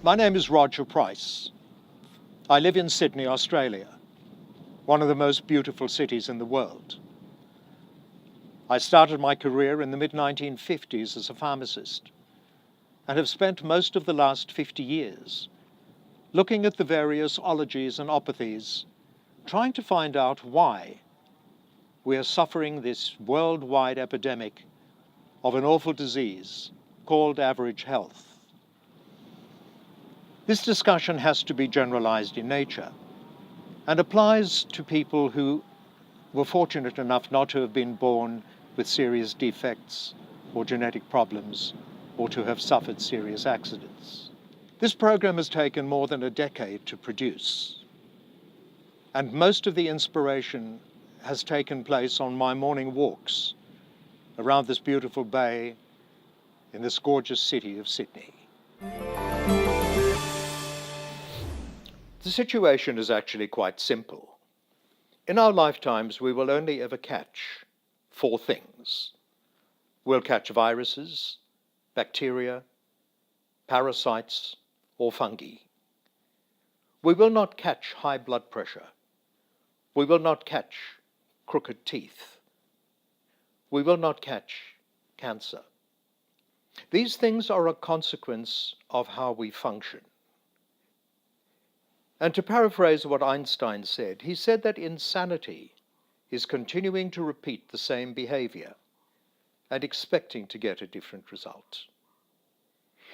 My name is Roger Price. I live in Sydney, Australia, one of the most beautiful cities in the world. I started my career in the mid-1950s as a pharmacist and have spent most of the last 50 years looking at the various ologies and opathies, trying to find out why we are suffering this worldwide epidemic of an awful disease called average health. This discussion has to be generalized in nature and applies to people who were fortunate enough not to have been born with serious defects or genetic problems or to have suffered serious accidents. This program has taken more than a decade to produce, and most of the inspiration has taken place on my morning walks around this beautiful bay in this gorgeous city of Sydney. The situation is actually quite simple. In our lifetimes, we will only ever catch 4 things. We'll catch viruses, bacteria, parasites, or fungi. We will not catch high blood pressure. We will not catch crooked teeth. We will not catch cancer. These things are a consequence of how we function. And to paraphrase what Einstein said, he said that insanity is continuing to repeat the same behavior and expecting to get a different result.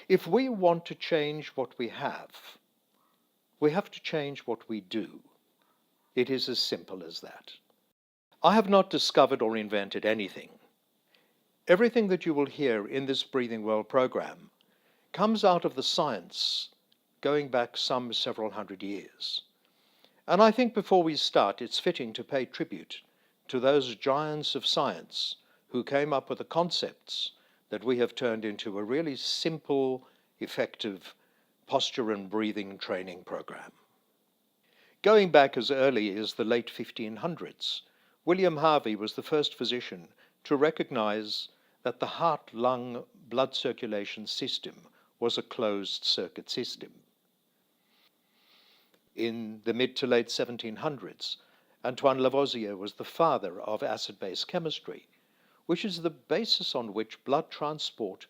If we want to change what we have to change what we do. It is as simple as that. I have not discovered or invented anything. Everything that you will hear in this Breathing Well program comes out of the science going back some several hundred years. And I think before we start, it's fitting to pay tribute to those giants of science who came up with the concepts that we have turned into a really simple, effective posture and breathing training program. Going back as early as the late 1500s, William Harvey was the first physician to recognize that the heart-lung blood circulation system was a closed-circuit system. In the mid to late 1700s, Antoine Lavoisier was the father of acid-base chemistry, which is the basis on which blood transport,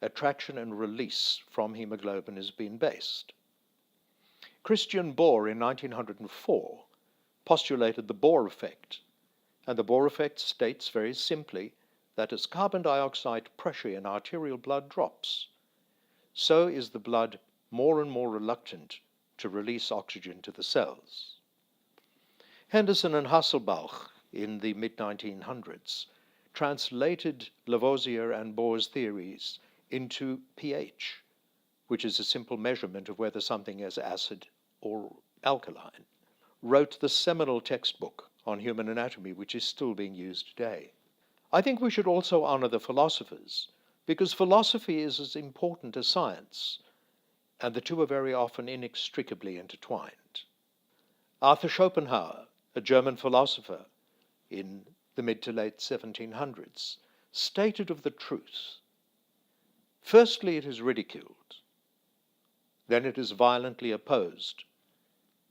attraction and release from hemoglobin has been based. Christian Bohr in 1904 postulated the Bohr effect, and the Bohr effect states very simply that as carbon dioxide pressure in arterial blood drops, so is the blood more and more reluctant to release oxygen to the cells. Henderson and Hasselbalch in the mid-1900s translated Lavoisier and Bohr's theories into pH, which is a simple measurement of whether something is acid or alkaline, wrote the seminal textbook on human anatomy, which is still being used today. I think we should also honor the philosophers, because philosophy is as important as science, and the two are very often inextricably intertwined. Arthur Schopenhauer, a German philosopher in the mid to late 1700s, stated of the truth, firstly it is ridiculed, then it is violently opposed,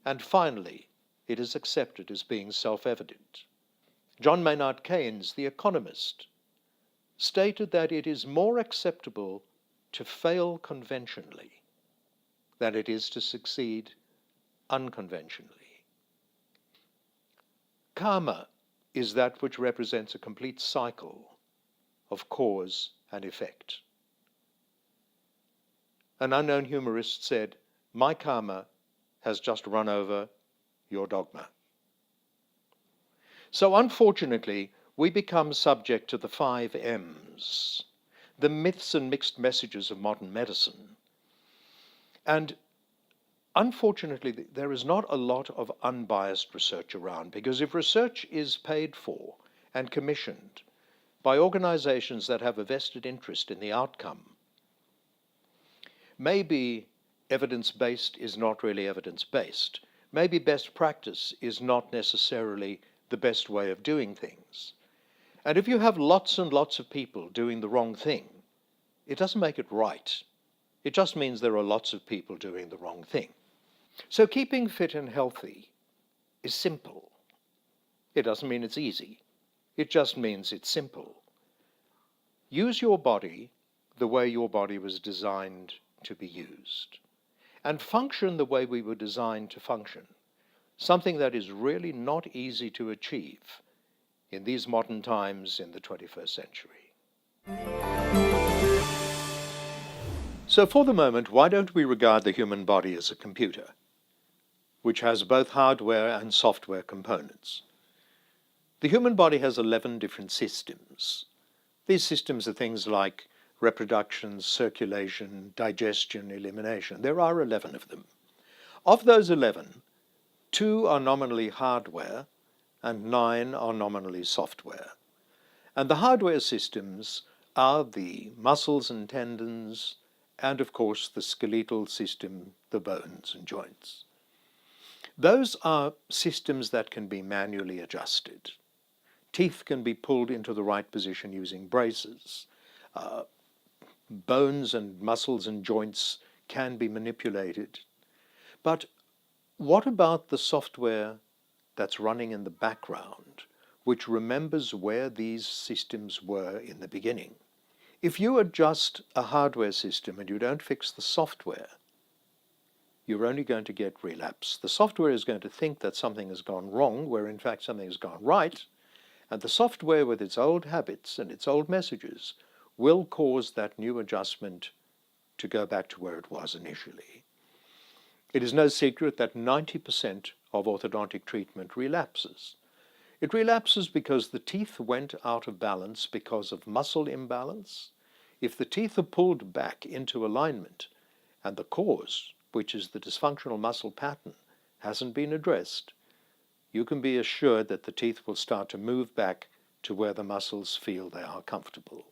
and finally it is accepted as being self-evident. John Maynard Keynes, the economist, stated that it is more acceptable to fail conventionally than it is to succeed unconventionally. Karma is that which represents a complete cycle of cause and effect. An unknown humorist said, "My karma has just run over your dogma." So unfortunately, we become subject to the 5 M's, the myths and mixed messages of modern medicine. And unfortunately, there is not a lot of unbiased research around, because if research is paid for and commissioned by organizations that have a vested interest in the outcome, maybe evidence-based is not really evidence-based. Maybe best practice is not necessarily the best way of doing things. And if you have lots and lots of people doing the wrong thing, it doesn't make it right. It just means there are lots of people doing the wrong thing. So keeping fit and healthy is simple. It doesn't mean it's easy. It just means it's simple. Use your body the way your body was designed to be used, and function the way we were designed to function, something that is really not easy to achieve in these modern times in the 21st century. So for the moment, why don't we regard the human body as a computer, which has both hardware and software components? The human body has 11 different systems. These systems are things like reproduction, circulation, digestion, elimination. There are 11 of them. Of those 11, 2 are nominally hardware and 9 are nominally software. And the hardware systems are the muscles and tendons, and of course the skeletal system, the bones and joints. Those are systems that can be manually adjusted. Teeth can be pulled into the right position using braces. Bones and muscles and joints can be manipulated. But what about the software that's running in the background, which remembers where these systems were in the beginning? If you adjust a hardware system and you don't fix the software, you're only going to get relapse. The software is going to think that something has gone wrong, where in fact something has gone right, and the software with its old habits and its old messages will cause that new adjustment to go back to where it was initially. It is no secret that 90% of orthodontic treatment relapses. It relapses because the teeth went out of balance because of muscle imbalance. If the teeth are pulled back into alignment and the cause, which is the dysfunctional muscle pattern, hasn't been addressed, you can be assured that the teeth will start to move back to where the muscles feel they are comfortable.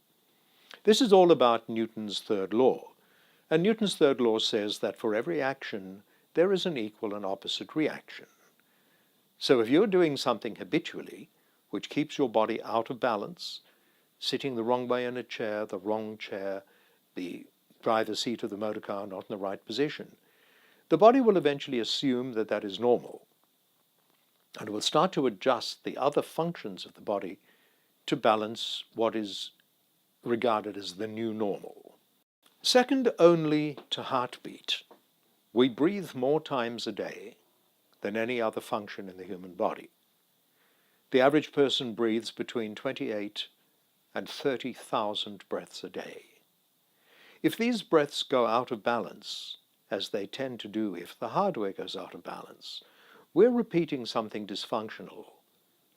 This is all about Newton's third law. And Newton's third law says that for every action, there is an equal and opposite reaction. So if you're doing something habitually, which keeps your body out of balance, sitting the wrong way in a chair, the wrong chair, the driver's seat of the motor car not in the right position, the body will eventually assume that that is normal, and will start to adjust the other functions of the body to balance what is regarded as the new normal. Second only to heartbeat, we breathe more times a day than any other function in the human body. The average person breathes between 28 and 30,000 breaths a day. If these breaths go out of balance, as they tend to do if the hardware goes out of balance, we're repeating something dysfunctional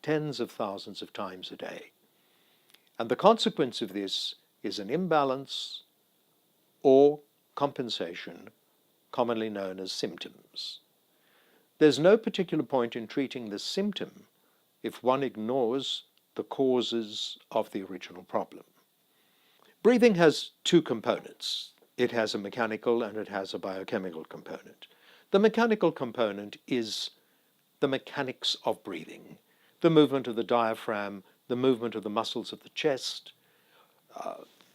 tens of thousands of times a day. And the consequence of this is an imbalance or compensation, commonly known as symptoms. There's no particular point in treating the symptom if one ignores the causes of the original problem. Breathing has 2 components. It has a mechanical and it has a biochemical component. The mechanical component is the mechanics of breathing, the movement of the diaphragm, the movement of the muscles of the chest,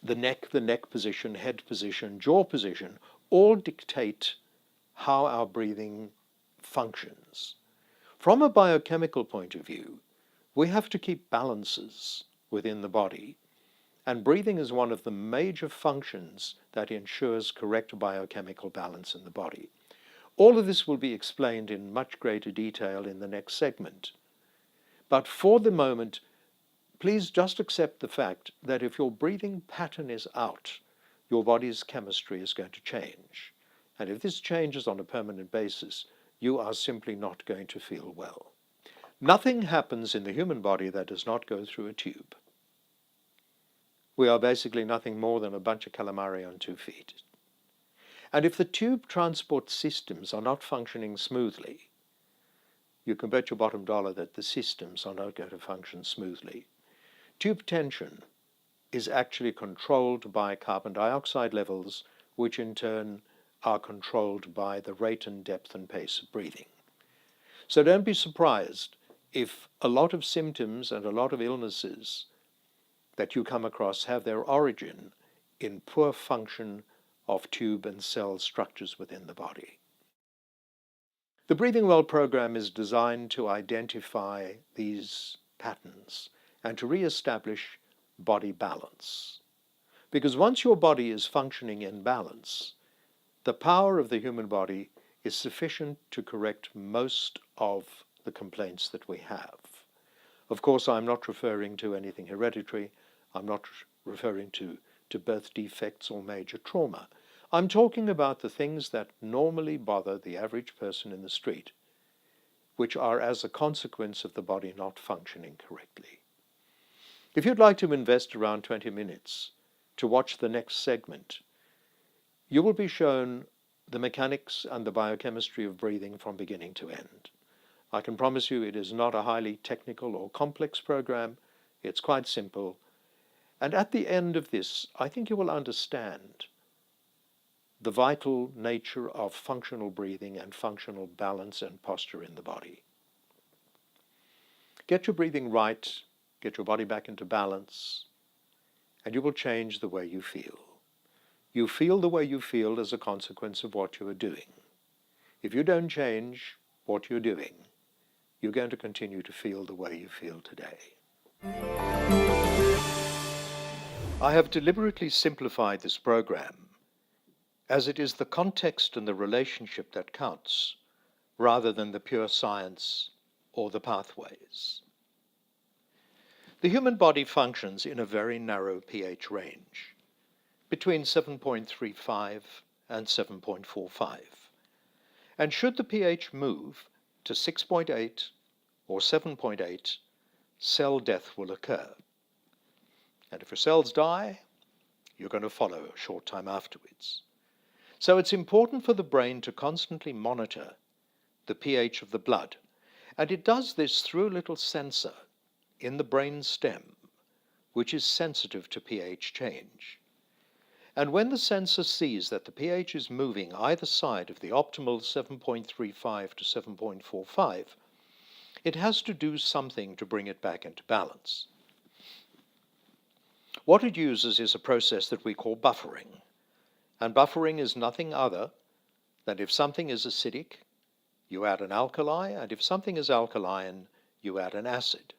the neck position, head position, jaw position, all dictate how our breathing functions. From a biochemical point of view, we have to keep balances within the body, and breathing is one of the major functions that ensures correct biochemical balance in the body. All of this will be explained in much greater detail in the next segment. But for the moment, please just accept the fact that if your breathing pattern is out, your body's chemistry is going to change. And if this changes on a permanent basis, you are simply not going to feel well. Nothing happens in the human body that does not go through a tube. We are basically nothing more than a bunch of calamari on 2 feet. And if the tube transport systems are not functioning smoothly, you can bet your bottom dollar that the systems are not going to function smoothly. Tube tension is actually controlled by carbon dioxide levels, which in turn are controlled by the rate and depth and pace of breathing. So don't be surprised if a lot of symptoms and a lot of illnesses that you come across have their origin in poor function of tube and cell structures within the body. The Breathing Well program is designed to identify these patterns and to re-establish body balance. Because once your body is functioning in balance, the power of the human body is sufficient to correct most of the complaints that we have. Of course, I'm not referring to anything hereditary. I'm not referring to birth defects or major trauma. I'm talking about the things that normally bother the average person in the street, which are as a consequence of the body not functioning correctly. If you'd like to invest around 20 minutes to watch the next segment, you will be shown the mechanics and the biochemistry of breathing from beginning to end. I can promise you it is not a highly technical or complex program. It's quite simple. And at the end of this, I think you will understand the vital nature of functional breathing and functional balance and posture in the body. Get your breathing right, get your body back into balance, and you will change the way you feel. You feel the way you feel as a consequence of what you are doing. If you don't change what you're doing, you're going to continue to feel the way you feel today. I have deliberately simplified this program, as it is the context and the relationship that counts, rather than the pure science or the pathways. The human body functions in a very narrow pH range, between 7.35 and 7.45. And should the pH move to 6.8 or 7.8, cell death will occur. And if your cells die, you're going to follow a short time afterwards. So it's important for the brain to constantly monitor the pH of the blood. And it does this through a little sensor in the brain stem, which is sensitive to pH change. And when the sensor sees that the pH is moving either side of the optimal 7.35 to 7.45, it has to do something to bring it back into balance. What it uses is a process that we call buffering. And buffering is nothing other than if something is acidic, you add an alkali, and if something is alkaline, you add an acid.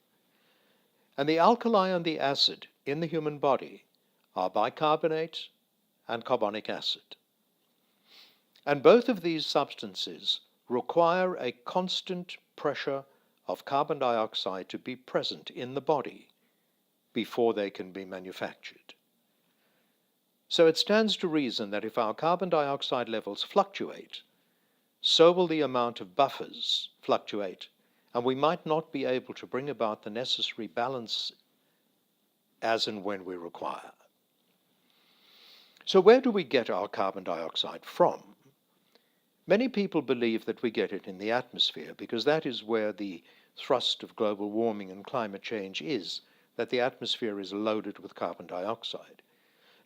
And the alkali and the acid in the human body are bicarbonate and carbonic acid. And both of these substances require a constant pressure of carbon dioxide to be present in the body before they can be manufactured. So it stands to reason that if our carbon dioxide levels fluctuate, so will the amount of buffers fluctuate, and we might not be able to bring about the necessary balance as and when we require. So where do we get our carbon dioxide from? Many people believe that we get it in the atmosphere because that is where the thrust of global warming and climate change is, that the atmosphere is loaded with carbon dioxide.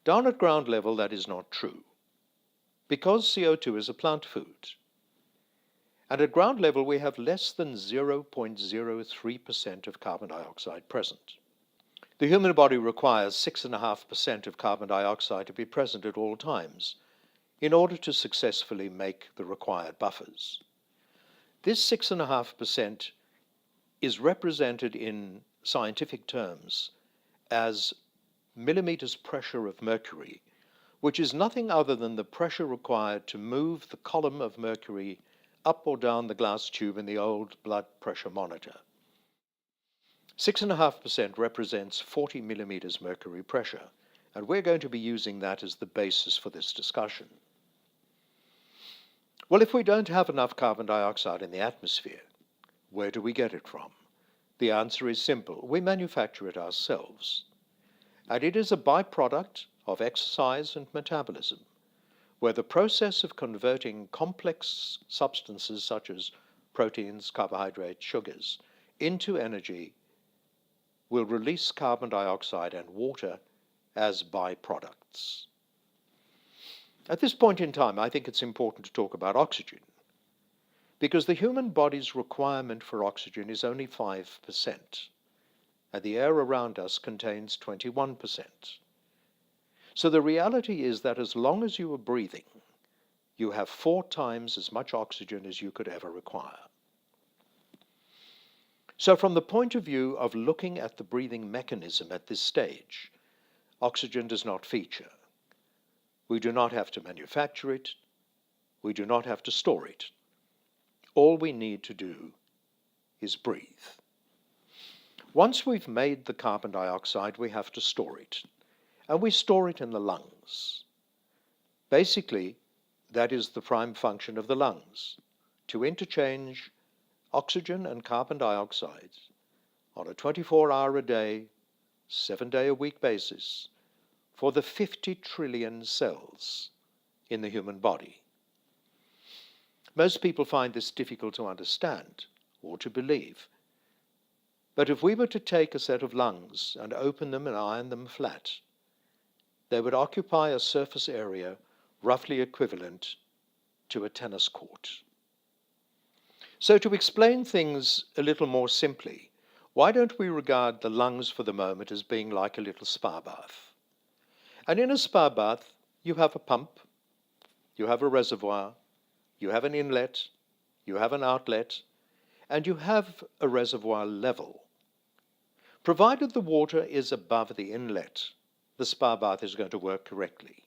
Down at ground level, that is not true, because CO2 is a plant food. And at ground level, we have less than 0.03% of carbon dioxide present. The human body requires 6.5% of carbon dioxide to be present at all times in order to successfully make the required buffers. This 6.5% is represented in scientific terms as millimeters pressure of mercury, which is nothing other than the pressure required to move the column of mercury up or down the glass tube in the old blood pressure monitor. 6.5% represents 40 millimeters mercury pressure, and we're going to be using that as the basis for this discussion. Well, if we don't have enough carbon dioxide in the atmosphere, where do we get it from? The answer is simple. We manufacture it ourselves. And it is a byproduct of exercise and metabolism, where the process of converting complex substances such as proteins, carbohydrates, sugars into energy will release carbon dioxide and water as byproducts. At this point in time, I think it's important to talk about oxygen, because the human body's requirement for oxygen is only 5%, and the air around us contains 21%. So the reality is that as long as you are breathing, you have 4 times as much oxygen as you could ever require. So from the point of view of looking at the breathing mechanism at this stage, oxygen does not feature. We do not have to manufacture it. We do not have to store it. All we need to do is breathe. Once we've made the carbon dioxide, we have to store it. And we store it in the lungs. Basically, that is the prime function of the lungs, to interchange oxygen and carbon dioxide on a 24-hour-a-day, 7-day-a-week basis for the 50 trillion cells in the human body. Most people find this difficult to understand or to believe. But if we were to take a set of lungs and open them and iron them flat, they would occupy a surface area roughly equivalent to a tennis court. So to explain things a little more simply, why don't we regard the lungs for the moment as being like a little spa bath? And in a spa bath, you have a pump, you have a reservoir, you have an inlet, you have an outlet, and you have a reservoir level. Provided the water is above the inlet, the spa bath is going to work correctly.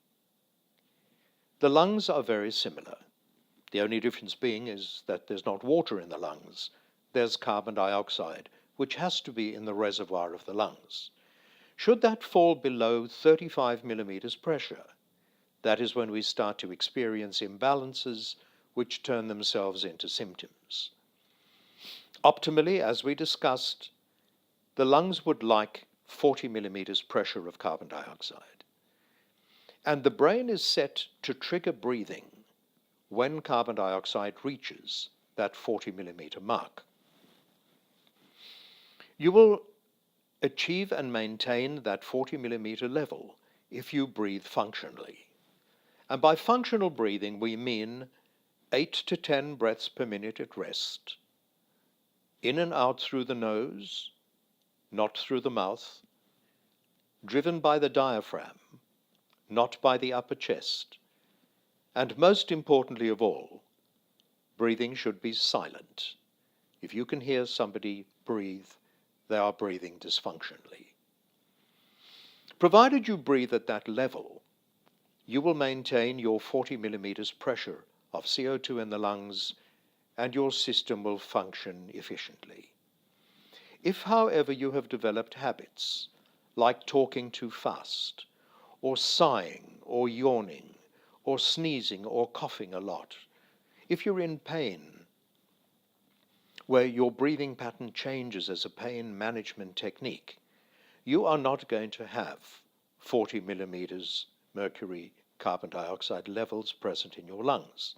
The lungs are very similar. The only difference being is that there's not water in the lungs. There's carbon dioxide, which has to be in the reservoir of the lungs. Should that fall below 35 millimeters pressure, that is when we start to experience imbalances which turn themselves into symptoms. Optimally, as we discussed, the lungs would like 40 millimeters pressure of carbon dioxide. And the brain is set to trigger breathing when carbon dioxide reaches that 40 millimeter mark. You will achieve and maintain that 40 millimeter level if you breathe functionally. And by functional breathing, we mean 8 to 10 breaths per minute at rest, in and out through the nose, not through the mouth, driven by the diaphragm, not by the upper chest, and most importantly of all, breathing should be silent. If you can hear somebody breathe, they are breathing dysfunctionally. Provided you breathe at that level, you will maintain your 40 millimeters pressure of CO2 in the lungs, and your system will function efficiently. If, however, you have developed habits like talking too fast, or sighing, or yawning, or sneezing, or coughing a lot, if you're in pain, where your breathing pattern changes as a pain management technique, you are not going to have 40 millimeters mercury carbon dioxide levels present in your lungs.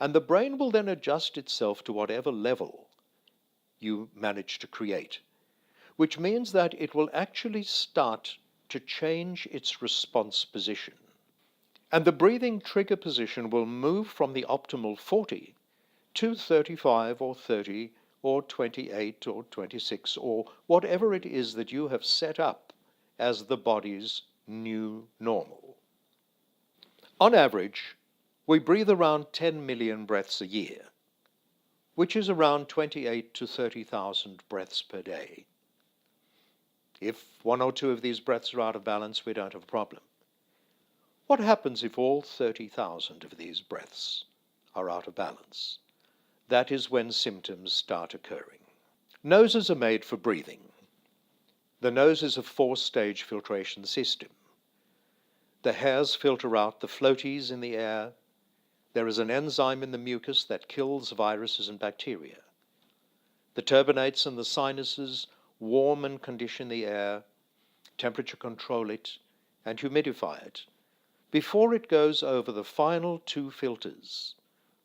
And the brain will then adjust itself to whatever level you manage to create, which means that it will actually start to change its response position. And the breathing trigger position will move from the optimal 40 to 35 or 30 or 28 or 26 or whatever it is that you have set up as the body's new normal. On average, we breathe around 10 million breaths a year, which is around 28 to 30,000 breaths per day. If 1 or 2 of these breaths are out of balance, we don't have a problem. What happens if all 30,000 of these breaths are out of balance? That is when symptoms start occurring. Noses are made for breathing. The nose is a 4-stage filtration system. The hairs filter out the floaties in the air. There is an enzyme in the mucus that kills viruses and bacteria. The turbinates and the sinuses warm and condition the air, temperature control it, and humidify it before it goes over the final 2 filters,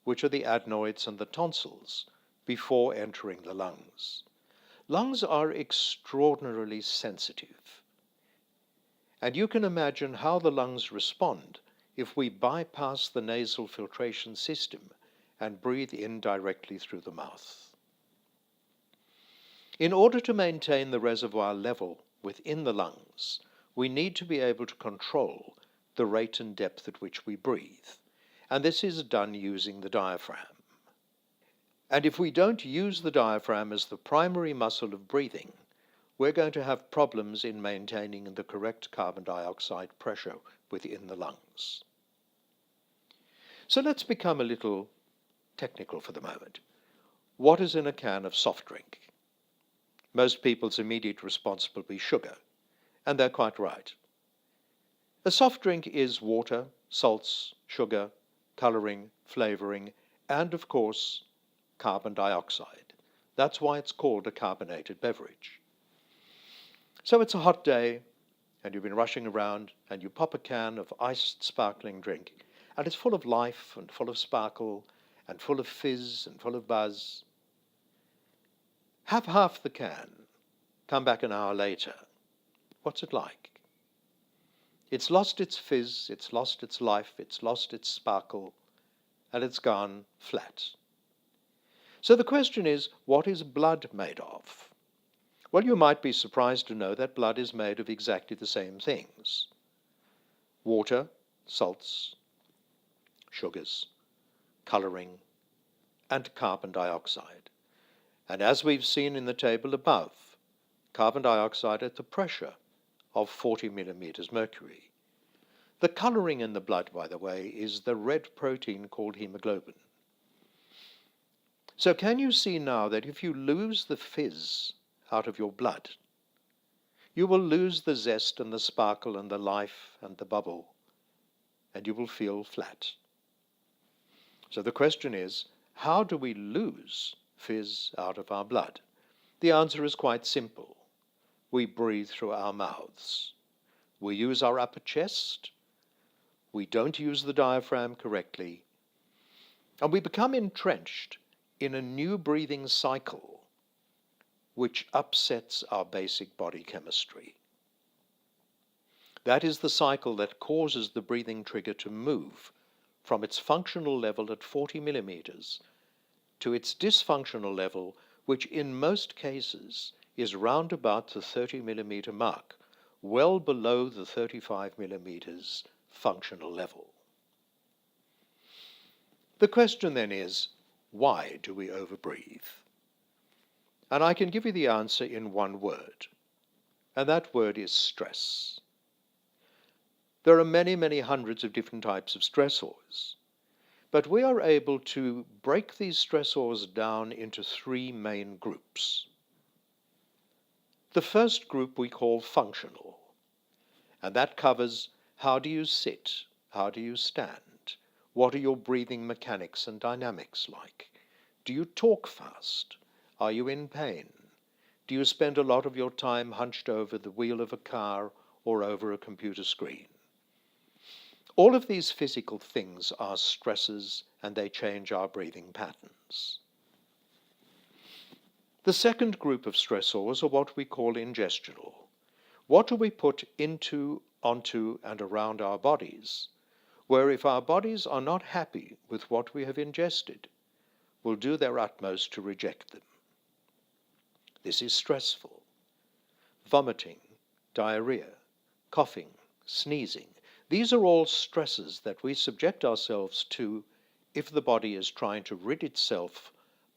which are the adenoids and the tonsils, before entering the lungs. Lungs are extraordinarily sensitive. And you can imagine how the lungs respond if we bypass the nasal filtration system and breathe in directly through the mouth. In order to maintain the reservoir level within the lungs, we need to be able to control the rate and depth at which we breathe. And this is done using the diaphragm. And if we don't use the diaphragm as the primary muscle of breathing, we're going to have problems in maintaining the correct carbon dioxide pressure within the lungs. So let's become a little technical for the moment. What is in a can of soft drink? Most people's immediate response will be sugar, and they're quite right. A soft drink is water, salts, sugar, coloring, flavoring, and of course, carbon dioxide. That's why it's called a carbonated beverage. So it's a hot day, and you've been rushing around, and you pop a can of iced sparkling drink, and it's full of life, and full of sparkle, and full of fizz, and full of buzz. Have half the can. Come back an hour later. What's it like? It's lost its fizz, it's lost its life, it's lost its sparkle, and it's gone flat. So the question is, what is blood made of? Well, you might be surprised to know that blood is made of exactly the same things. Water, salts, sugars, coloring, and carbon dioxide. And as we've seen in the table above, carbon dioxide at the pressure of 40 millimeters mercury. The coloring in the blood, by the way, is the red protein called hemoglobin. So can you see now that if you lose the fizz out of your blood, you will lose the zest and the sparkle and the life and the bubble, and you will feel flat. So the question is, how do we lose fizz out of our blood? The answer is quite simple. We breathe through our mouths. We use our upper chest. We don't use the diaphragm correctly. And we become entrenched in a new breathing cycle which upsets our basic body chemistry. That is the cycle that causes the breathing trigger to move from its functional level at 40 millimeters to its dysfunctional level, which in most cases is round about the 30 millimeter mark, well below the 35 millimeters functional level. The question then is, why do we overbreathe? And I can give you the answer in one word, and that word is stress. There are many, many hundreds of different types of stressors, but we are able to break these stressors down into three main groups. The first group we call functional, and that covers how do you sit, how do you stand, what are your breathing mechanics and dynamics like, do you talk fast, are you in pain, do you spend a lot of your time hunched over the wheel of a car or over a computer screen. All of these physical things are stresses, and they change our breathing patterns. The second group of stressors are what we call ingestional. What do we put into, onto, and around our bodies, where if our bodies are not happy with what we have ingested, will do their utmost to reject them. This is stressful. Vomiting, diarrhea, coughing, sneezing, these are all stresses that we subject ourselves to if the body is trying to rid itself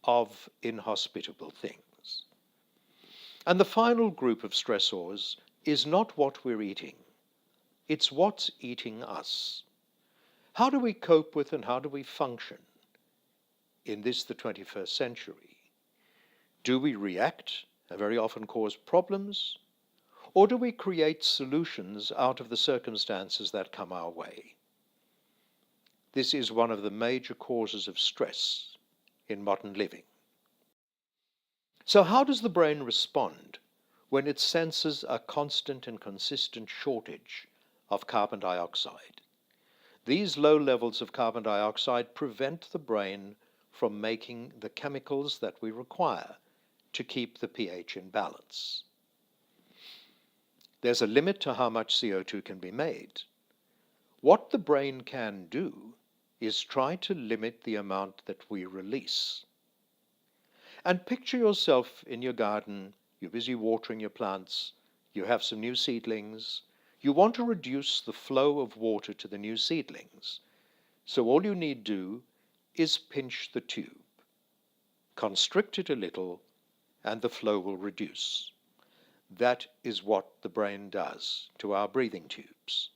of inhospitable things. And the final group of stressors is not what we're eating, it's what's eating us. How do we cope with and how do we function in this, the 21st century? Do we react and very often cause problems? Or do we create solutions out of the circumstances that come our way? This is one of the major causes of stress in modern living. So how does the brain respond when it senses a constant and consistent shortage of carbon dioxide? These low levels of carbon dioxide prevent the brain from making the chemicals that we require to keep the pH in balance. There's a limit to how much CO2 can be made. What the brain can do is try to limit the amount that we release. And picture yourself in your garden, you're busy watering your plants, you have some new seedlings, You want to reduce the flow of water to the new seedlings. So all you need do is pinch the tube, constrict it a little, and the flow will reduce. That is what the brain does to our breathing tubes.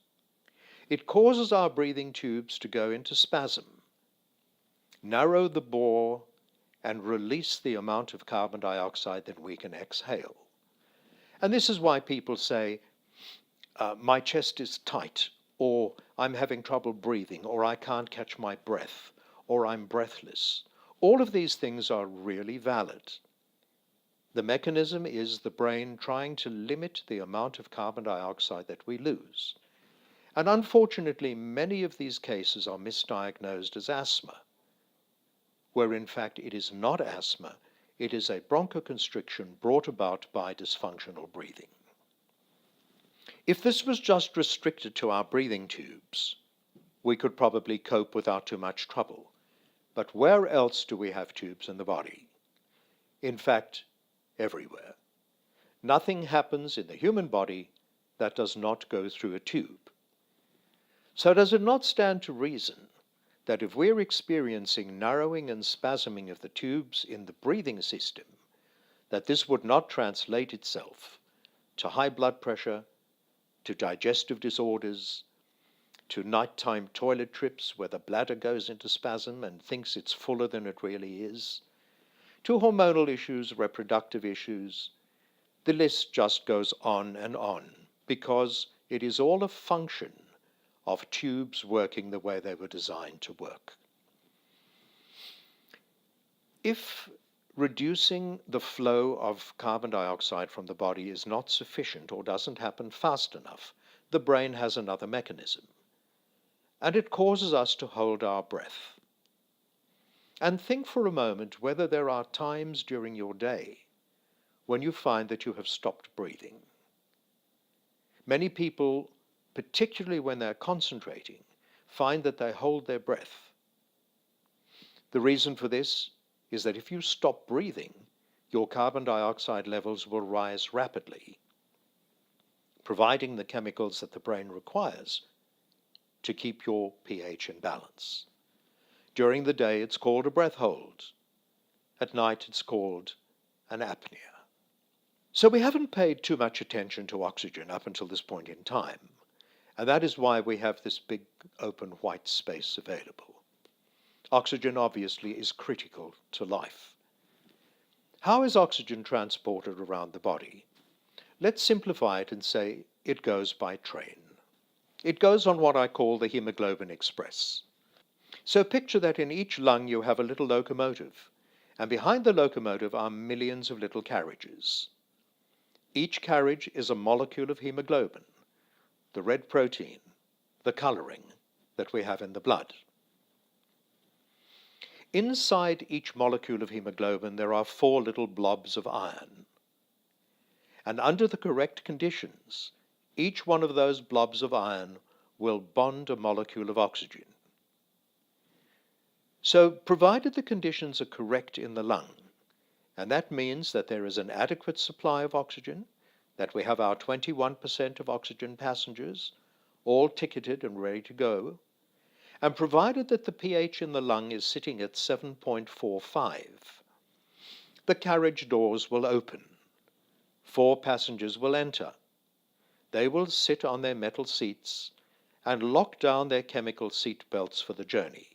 It causes our breathing tubes to go into spasm, narrow the bore, and release the amount of carbon dioxide that we can exhale. And this is why people say, my chest is tight, or I'm having trouble breathing, or I can't catch my breath, or I'm breathless. All of these things are really valid. The mechanism is the brain trying to limit the amount of carbon dioxide that we lose. And unfortunately, many of these cases are misdiagnosed as asthma, where in fact it is not asthma, it is a bronchoconstriction brought about by dysfunctional breathing. If this was just restricted to our breathing tubes, we could probably cope without too much trouble. But where else do we have tubes in the body? In fact, everywhere. Nothing happens in the human body that does not go through a tube. So does it not stand to reason that if we're experiencing narrowing and spasming of the tubes in the breathing system, that this would not translate itself to high blood pressure, to digestive disorders, to nighttime toilet trips where the bladder goes into spasm and thinks it's fuller than it really is, to hormonal issues, reproductive issues. The list just goes on, because it is all a function of tubes working the way they were designed to work. If reducing the flow of carbon dioxide from the body is not sufficient or doesn't happen fast enough, the brain has another mechanism, and it causes us to hold our breath. And think for a moment whether there are times during your day when you find that you have stopped breathing. Many people, particularly when they're concentrating, find that they hold their breath. The reason for this is that if you stop breathing, your carbon dioxide levels will rise rapidly, providing the chemicals that the brain requires to keep your pH in balance. During the day, it's called a breath hold. At night, it's called an apnea. So we haven't paid too much attention to oxygen up until this point in time, and that is why we have this big open white space available. Oxygen obviously is critical to life. How is oxygen transported around the body? Let's simplify it and say it goes by train. It goes on what I call the hemoglobin express. So picture that in each lung you have a little locomotive, and behind the locomotive are millions of little carriages. Each carriage is a molecule of hemoglobin, the red protein, the coloring that we have in the blood. Inside each molecule of hemoglobin there are 4 little blobs of iron. And under the correct conditions, each one of those blobs of iron will bond a molecule of oxygen. So, provided the conditions are correct in the lung, and that means that there is an adequate supply of oxygen, that we have our 21% of oxygen passengers, all ticketed and ready to go, and provided that the pH in the lung is sitting at 7.45, the carriage doors will open. 4 passengers will enter. They will sit on their metal seats and lock down their chemical seat belts for the journey.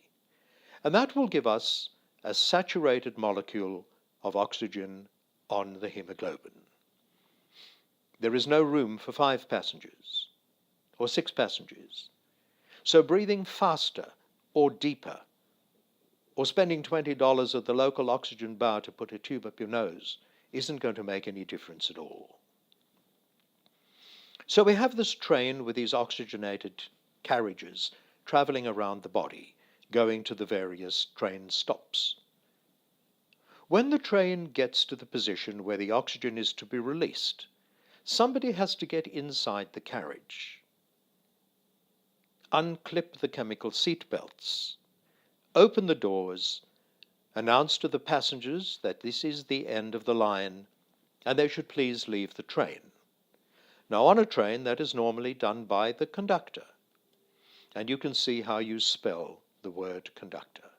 And that will give us a saturated molecule of oxygen on the hemoglobin. There is no room for 5 passengers or 6 passengers. So breathing faster or deeper, or spending $20 at the local oxygen bar to put a tube up your nose, isn't going to make any difference at all. So we have this train with these oxygenated carriages traveling around the body, going to the various train stops. When the train gets to the position where the oxygen is to be released, somebody has to get inside the carriage, unclip the chemical seat belts, open the doors, announce to the passengers that this is the end of the line and they should please leave the train. Now, on a train, that is normally done by the conductor. And you can see how you spell the word conductor.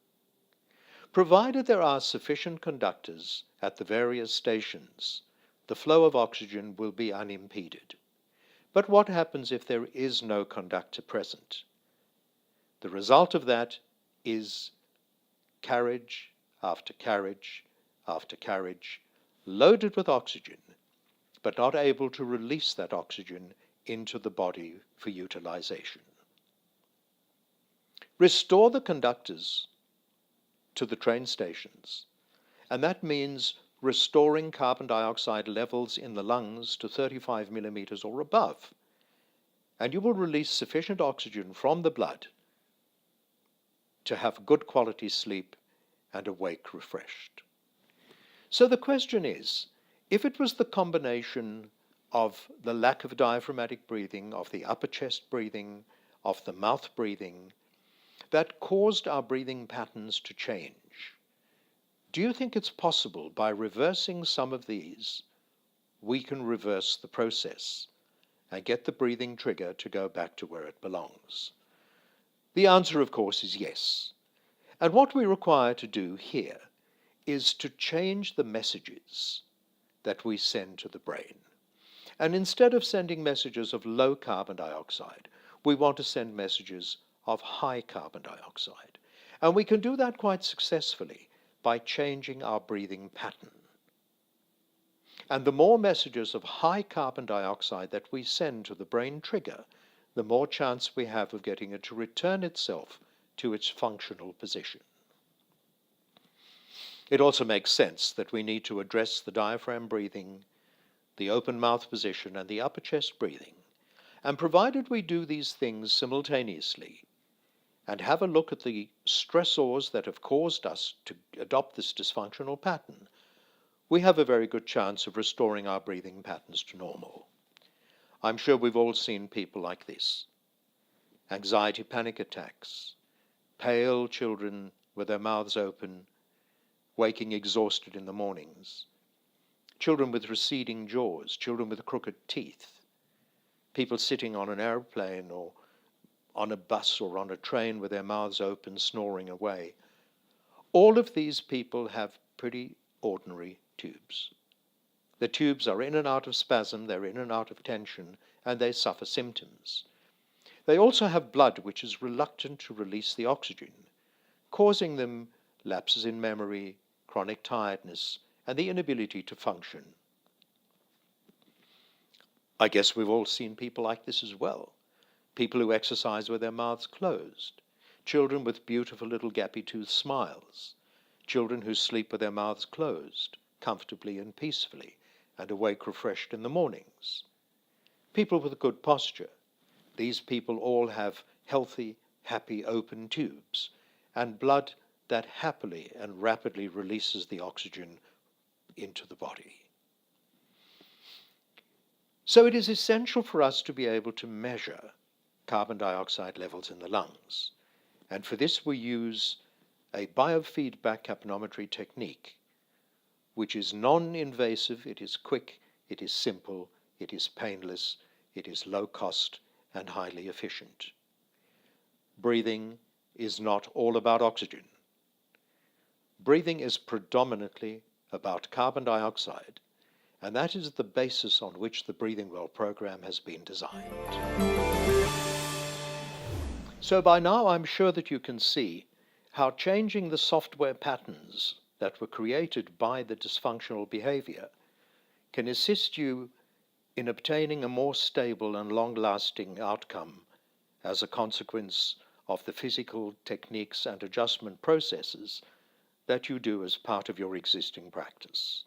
Provided there are sufficient conductors at the various stations, the flow of oxygen will be unimpeded. But what happens if there is no conductor present? The result of that is carriage after carriage after carriage, loaded with oxygen, but not able to release that oxygen into the body for utilization. Restore the conductors to the train stations, and that means restoring carbon dioxide levels in the lungs to 35 millimeters or above, and you will release sufficient oxygen from the blood to have good quality sleep and awake refreshed. So the question is, if it was the combination of the lack of diaphragmatic breathing, of the upper chest breathing, of the mouth breathing, that caused our breathing patterns to change, do you think it's possible by reversing some of these, we can reverse the process and get the breathing trigger to go back to where it belongs? The answer, of course, is yes. And what we require to do here is to change the messages that we send to the brain. And instead of sending messages of low carbon dioxide, we want to send messages of high carbon dioxide. And we can do that quite successfully by changing our breathing pattern. And the more messages of high carbon dioxide that we send to the brain trigger, the more chance we have of getting it to return itself to its functional position. It also makes sense that we need to address the diaphragm breathing, the open mouth position, and the upper chest breathing. And provided we do these things simultaneously and have a look at the stressors that have caused us to adopt this dysfunctional pattern, we have a very good chance of restoring our breathing patterns to normal. I'm sure we've all seen people like this. Anxiety panic attacks, pale children with their mouths open, waking exhausted in the mornings, children with receding jaws, children with crooked teeth, people sitting on an airplane or on a bus or on a train with their mouths open, snoring away. All of these people have pretty ordinary tubes. The tubes are in and out of spasm, they're in and out of tension, and they suffer symptoms. They also have blood which is reluctant to release the oxygen, causing them lapses in memory, chronic tiredness, and the inability to function. I guess we've all seen people like this as well. People who exercise with their mouths closed, children with beautiful little gappy-toothed smiles, children who sleep with their mouths closed, comfortably and peacefully, and awake refreshed in the mornings. People with good posture. These people all have healthy, happy, open tubes, and blood that happily and rapidly releases the oxygen into the body. So it is essential for us to be able to measure carbon dioxide levels in the lungs. And for this we use a biofeedback capnometry technique, which is non-invasive, it is quick, it is simple, it is painless, it is low cost and highly efficient. Breathing is not all about oxygen. Breathing is predominantly about carbon dioxide, and that is the basis on which the Breathing Well program has been designed. So by now I'm sure that you can see how changing the software patterns that were created by the dysfunctional behavior can assist you in obtaining a more stable and long-lasting outcome as a consequence of the physical techniques and adjustment processes that you do as part of your existing practice.